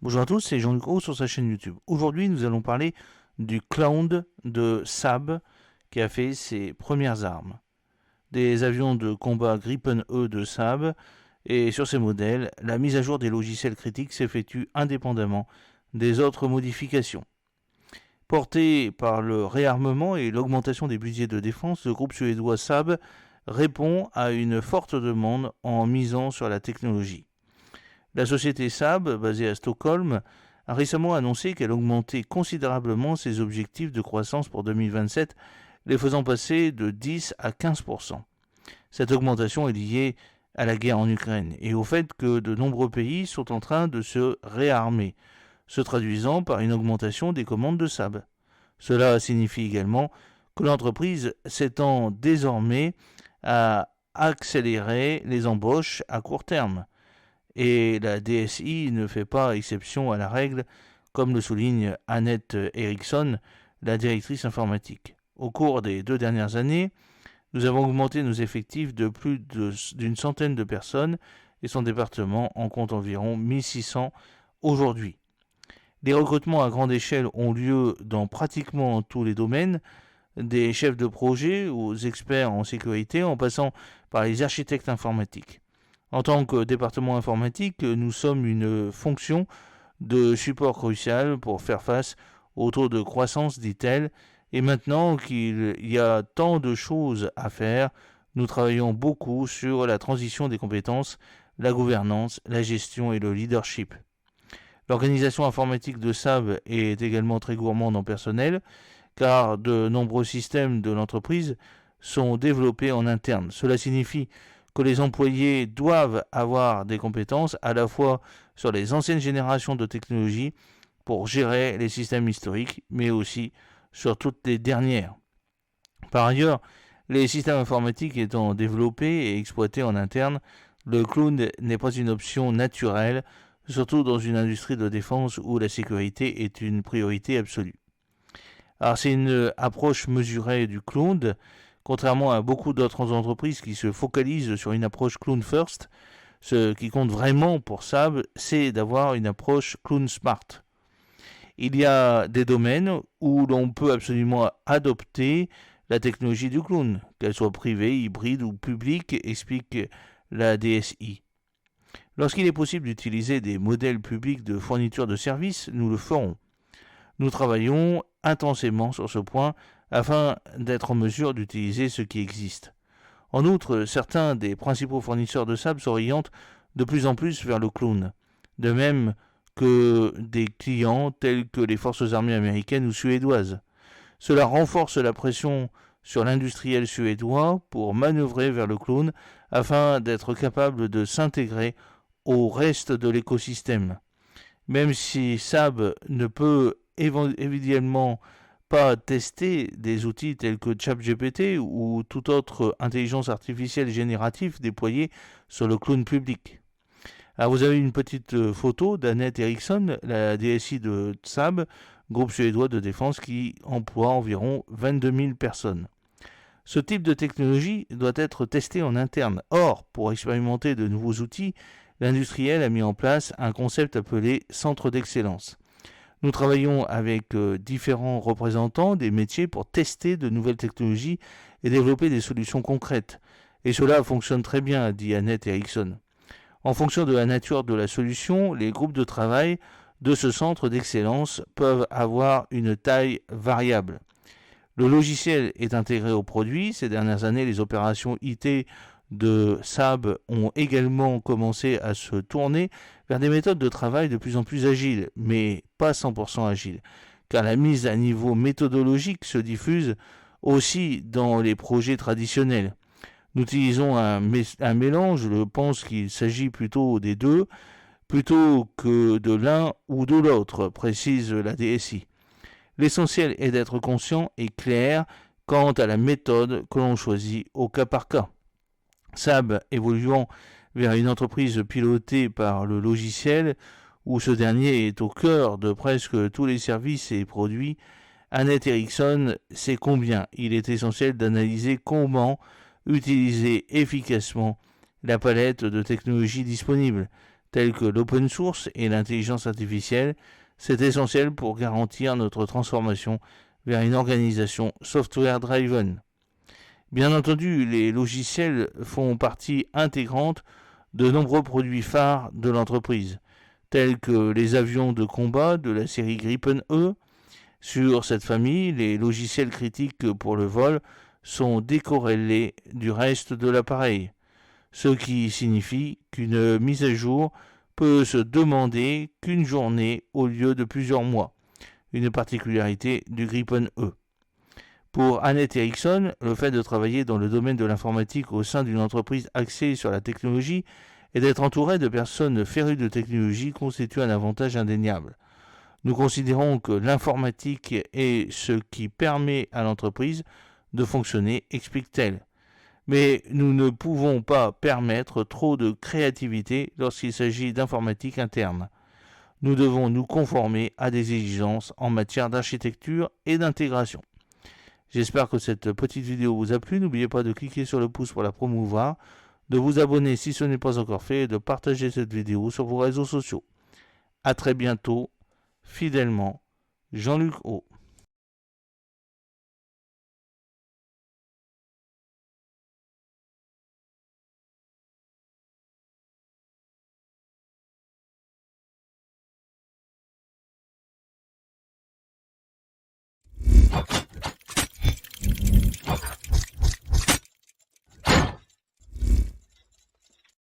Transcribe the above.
Bonjour à tous, c'est Jean-Luc Roux sur sa chaîne YouTube. Aujourd'hui, nous allons parler du Cloud de Saab qui a fait ses premières armes. Des avions de combat Gripen E de Saab, et sur ces modèles, la mise à jour des logiciels critiques s'effectue indépendamment des autres modifications. Porté par le réarmement et l'augmentation des budgets de défense, le groupe suédois Saab répond à une forte demande en misant sur la technologie. La société Saab, basée à Stockholm, a récemment annoncé qu'elle augmentait considérablement ses objectifs de croissance pour 2027, les faisant passer de 10 à 15%. Cette augmentation est liée à la guerre en Ukraine et au fait que de nombreux pays sont en train de se réarmer, se traduisant par une augmentation des commandes de Saab. Cela signifie également que l'entreprise s'étend désormais à accélérer les embauches à court terme. Et la DSI ne fait pas exception à la règle, comme le souligne Annette Eriksson, la directrice informatique. Au cours des 2 dernières années, nous avons augmenté nos effectifs de plus d'une centaine de personnes et son département en compte environ 1600 aujourd'hui. Les recrutements à grande échelle ont lieu dans pratiquement tous les domaines, des chefs de projet aux experts en sécurité en passant par les architectes informatiques. En tant que département informatique, nous sommes une fonction de support crucial pour faire face au taux de croissance, dit-elle, et maintenant qu'il y a tant de choses à faire, nous travaillons beaucoup sur la transition des compétences, la gouvernance, la gestion et le leadership. L'organisation informatique de Saab est également très gourmande en personnel, car de nombreux systèmes de l'entreprise sont développés en interne. Cela signifie que les employés doivent avoir des compétences à la fois sur les anciennes générations de technologies pour gérer les systèmes historiques, mais aussi sur toutes les dernières. Par ailleurs, les systèmes informatiques étant développés et exploités en interne, le cloud n'est pas une option naturelle, surtout dans une industrie de défense où la sécurité est une priorité absolue. Alors c'est une approche mesurée du cloud. Contrairement à beaucoup d'autres entreprises qui se focalisent sur une approche cloud first, ce qui compte vraiment pour Saab, c'est d'avoir une approche cloud smart. Il y a des domaines où l'on peut absolument adopter la technologie du cloud, qu'elle soit privée, hybride ou publique, explique la DSI. Lorsqu'il est possible d'utiliser des modèles publics de fourniture de services, nous le ferons. Nous travaillons intensément sur ce point afin d'être en mesure d'utiliser ce qui existe. En outre, certains des principaux fournisseurs de Saab s'orientent de plus en plus vers le cloud, de même que des clients tels que les forces armées américaines ou suédoises. Cela renforce la pression sur l'industriel suédois pour manœuvrer vers le cloud afin d'être capable de s'intégrer au reste de l'écosystème. Même si Saab ne peut évidemment pas tester des outils tels que ChatGPT ou toute autre intelligence artificielle générative déployée sur le cloud public. Alors vous avez une petite photo d'Annette Eriksson, la DSI de Saab, groupe suédois de défense qui emploie environ 22 000 personnes. Ce type de technologie doit être testé en interne. Or, pour expérimenter de nouveaux outils, l'industriel a mis en place un concept appelé centre d'excellence. Nous travaillons avec différents représentants des métiers pour tester de nouvelles technologies et développer des solutions concrètes. Et cela fonctionne très bien, dit Annette Eriksson. En fonction de la nature de la solution, les groupes de travail de ce centre d'excellence peuvent avoir une taille variable. Le logiciel est intégré au produit. Ces dernières années, les opérations IT de Saab ont également commencé à se tourner vers des méthodes de travail de plus en plus agiles, mais pas 100% agiles, car la mise à niveau méthodologique se diffuse aussi dans les projets traditionnels. Nous utilisons un mélange, je pense qu'il s'agit plutôt des deux, plutôt que de l'un ou de l'autre, précise la DSI. L'essentiel est d'être conscient et clair quant à la méthode que l'on choisit au cas par cas. Saab évoluant vers une entreprise pilotée par le logiciel, où ce dernier est au cœur de presque tous les services et produits, Annette Eriksson sait combien il est essentiel d'analyser comment utiliser efficacement la palette de technologies disponibles, tels que l'open source et l'intelligence artificielle, c'est essentiel pour garantir notre transformation vers une organisation software-driven. Bien entendu, les logiciels font partie intégrante de nombreux produits phares de l'entreprise, tels que les avions de combat de la série Gripen E. Sur cette famille, les logiciels critiques pour le vol sont décorrélés du reste de l'appareil, ce qui signifie qu'une mise à jour peut se demander qu'une journée au lieu de plusieurs mois, une particularité du Gripen E. Pour Annette Erickson, le fait de travailler dans le domaine de l'informatique au sein d'une entreprise axée sur la technologie et d'être entouré de personnes férues de technologie constitue un avantage indéniable. Nous considérons que l'informatique est ce qui permet à l'entreprise de fonctionner, explique-t-elle. Mais nous ne pouvons pas permettre trop de créativité lorsqu'il s'agit d'informatique interne. Nous devons nous conformer à des exigences en matière d'architecture et d'intégration. J'espère que cette petite vidéo vous a plu. N'oubliez pas de cliquer sur le pouce pour la promouvoir, de vous abonner si ce n'est pas encore fait et de partager cette vidéo sur vos réseaux sociaux. A très bientôt, fidèlement, Jean-Luc O.